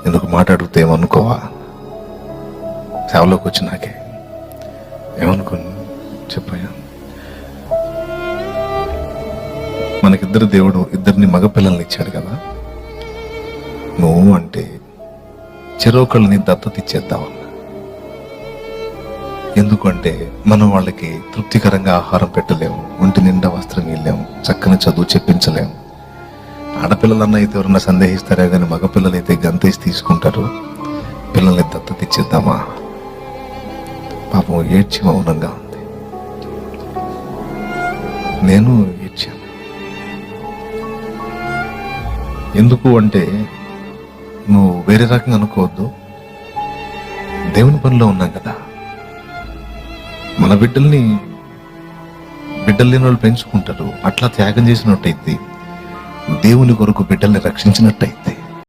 ఎందుకు మాట్లాడితే ఏమనుకోవా? సేవలోకి వచ్చినాకే ఏమనుకోను చెప్పాయా? మనకిద్దరు దేవుడు ఇద్దరిని మగపిల్లల్ని ఇచ్చాడు కదా. నువ్వు అంటే చెరొకళ్ళని దత్తత ఇచ్చేద్దామన్నా. ఎందుకంటే మనం వాళ్ళకి తృప్తికరంగా ఆహారం పెట్టలేము, ఒంటి నిండా వస్త్రం ఇవ్వలేము, చక్కని చదువు చెప్పించలేము. ఆడపిల్లలన్నా అయితే ఎవరన్నా సందేహిస్తారే కానీ మగపిల్లలైతే గంతేసి తీసుకుంటారు. పిల్లల్ని దత్తత ఇచ్చేద్దామా? పాపం ఏడ్చి మౌనంగా ఉంది. నేను ఏడ్చాను. ఎందుకు అంటే నువ్వు వేరే రకంగా అనుకోవద్దు, దేవుని పనిలో ఉన్నాం కదా. మన బిడ్డలు లేని వాళ్ళు పెంచుకుంటారు. అట్లా త్యాగం చేసినట్టయితే, దేవుని కొరకు బిడ్డల్ని రక్షించినట్టయితే